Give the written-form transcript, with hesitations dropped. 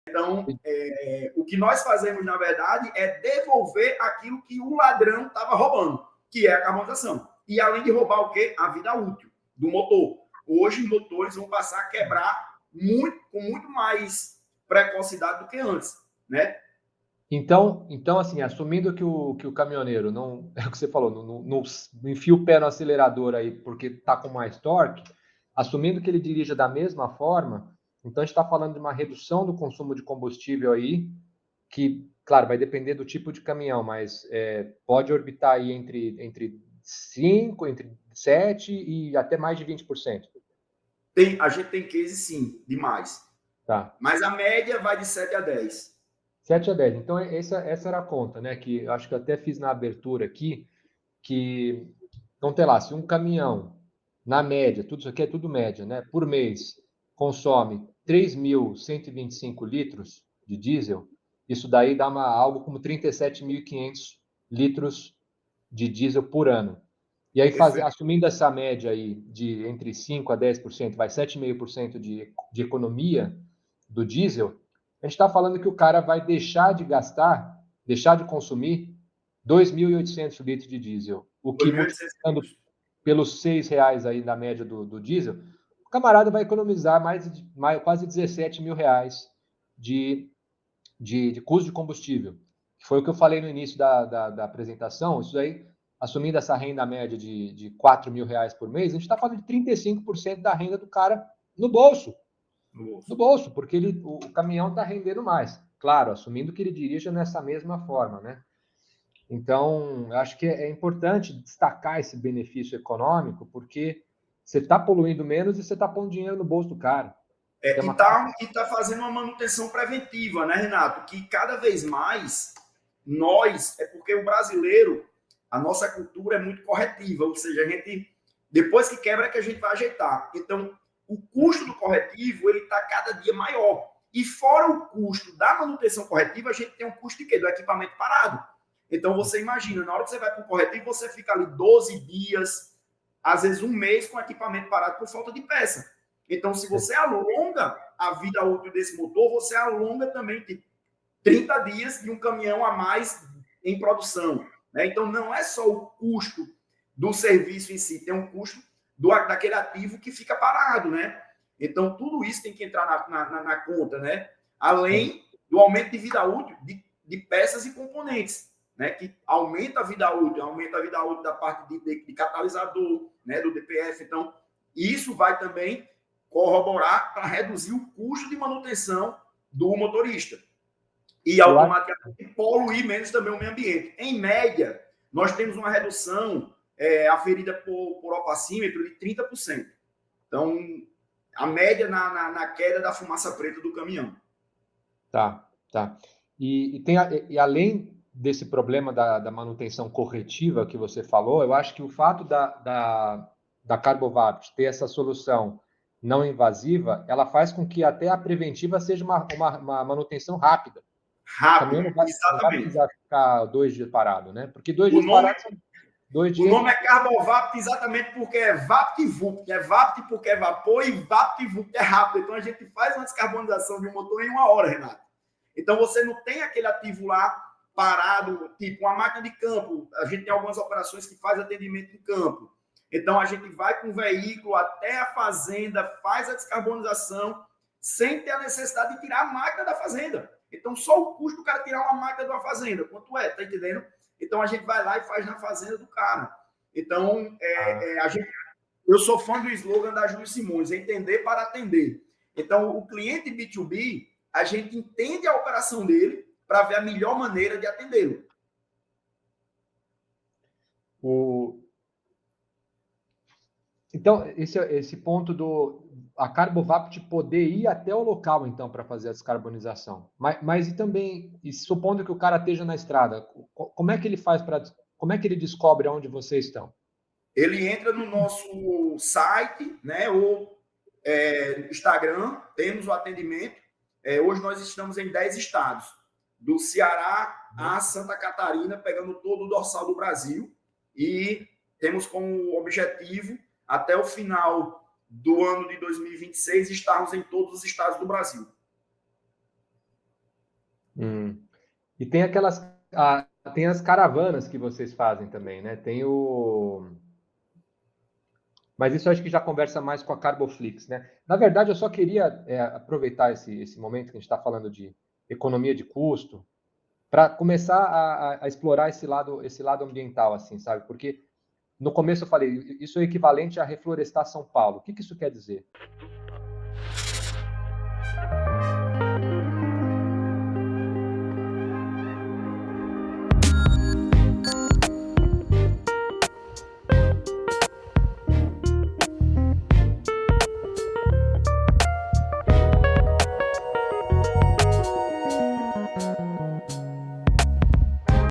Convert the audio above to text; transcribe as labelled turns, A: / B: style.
A: Então, o que nós fazemos, na verdade, é devolver aquilo que o ladrão estava roubando, que é a carbonização. E além de roubar o quê? A vida útil do motor. Hoje, os motores vão passar a quebrar com muito mais precocidade do que antes, né?
B: Então assim, assumindo que o caminhoneiro não, é o que você falou, não enfia o pé no acelerador aí porque está com mais torque, assumindo que ele dirija da mesma forma, então a gente está falando de uma redução do consumo de combustível aí, que, claro, vai depender do tipo de caminhão, mas pode orbitar aí entre 5, entre 7 e até mais de 20%.
A: A gente tem case, sim, demais.
B: Tá.
A: Mas a média vai de 7 a 10.
B: 7 a 10. Então, essa era a conta, né? Que eu acho que eu até fiz na abertura aqui, que, então, sei lá, se um caminhão, na média, tudo isso aqui é tudo média, né? Por mês, consome 3.125 litros de diesel, isso daí dá algo como 37.500 litros de diesel por ano. E aí, assumindo essa média aí de entre 5 a 10%, vai 7,5% de economia do diesel, a gente está falando que o cara vai deixar de gastar, deixar de consumir 2.800 litros de diesel, o que multiplicando pelos R$ 6 aí na média do diesel, o camarada vai economizar quase R$ 17.000 de custo de combustível. Foi o que eu falei no início da apresentação. Isso aí, assumindo essa renda média de R$ 4.000 por mês, a gente está falando de 35% da renda do cara no bolso. No bolso, porque o caminhão está rendendo mais. Claro, assumindo que ele dirija nessa mesma forma, né? Então, eu acho que é importante destacar esse benefício econômico, porque você está poluindo menos e você está pondo dinheiro no bolso do cara.
A: E está fazendo uma manutenção preventiva, né, Renato? Que cada vez mais nós, é porque o brasileiro, a nossa cultura é muito corretiva, ou seja, a gente, depois que quebra, é que a gente vai ajeitar. Então, o custo do corretivo, ele está cada dia maior. E fora o custo da manutenção corretiva, a gente tem um custo de quê? Do equipamento parado. Então, você imagina, na hora que você vai para o corretivo, você fica ali 12 dias, às vezes um mês com o equipamento parado por falta de peça. Então, se você alonga a vida útil desse motor, você alonga também de 30 dias de um caminhão a mais em produção. Né? Então, não é só o custo do serviço em si, tem um custo daquele ativo que fica parado. Né? Então, tudo isso tem que entrar na conta, né? Além do aumento de vida útil de peças e componentes, né? Que aumenta a vida útil da parte de catalisador, né? Do DPF. Então, isso vai também corroborar para reduzir o custo de manutenção do motorista e automaticamente poluir menos também o meio ambiente. Em média, nós temos uma redução aferida por opacímetro de 30%. Então, a média na queda da fumaça preta do caminhão.
B: Tá. E além desse problema da manutenção corretiva que você falou, eu acho que o fato da Carbovapt ter essa solução não invasiva, ela faz com que até a preventiva seja uma manutenção rápida. O caminhão não vai precisar ficar 2 dias parado, né? Porque 2 dias parados são 2 dias...
A: O nome é Carbovapt exatamente porque é VaptVupt. É Vapt porque é vapor e VaptVupt é rápido. Então, a gente faz uma descarbonização de um motor em 1 hora, Renato. Então, você não tem aquele ativo lá parado, tipo uma máquina de campo. A gente tem algumas operações que faz atendimento em campo. Então, a gente vai com o veículo até a fazenda, faz a descarbonização, sem ter a necessidade de tirar a máquina da fazenda. Então, só o custo do cara tirar uma máquina de uma fazenda. Quanto é? Tá entendendo? Então, a gente vai lá e faz na fazenda do cara. Então, eu sou fã do slogan da Júlia Simões, entender para atender. Então, o cliente B2B, a gente entende a operação dele para ver a melhor maneira de atendê-lo.
B: Então, esse ponto a Carbovapt poder ir até o local, então, para fazer a descarbonização. Mas e também, supondo que o cara esteja na estrada, como é que ele faz como é que ele descobre onde vocês estão?
A: Ele entra no nosso site, né, ou Instagram, temos o atendimento. Hoje nós estamos em 10 estados, do Ceará a Santa Catarina, pegando todo o dorsal do Brasil, e temos como objetivo, até o final do ano de 2026, estarmos em todos os estados do Brasil.
B: E tem tem as caravanas que vocês fazem também, né? Tem o... Mas isso eu acho que já conversa mais com a Carboflix, né? Na verdade, eu só queria aproveitar esse momento que a gente está falando de economia de custo para começar a explorar esse lado ambiental, assim, sabe? Porque no começo eu falei, isso é equivalente a reflorestar São Paulo. O que isso quer dizer?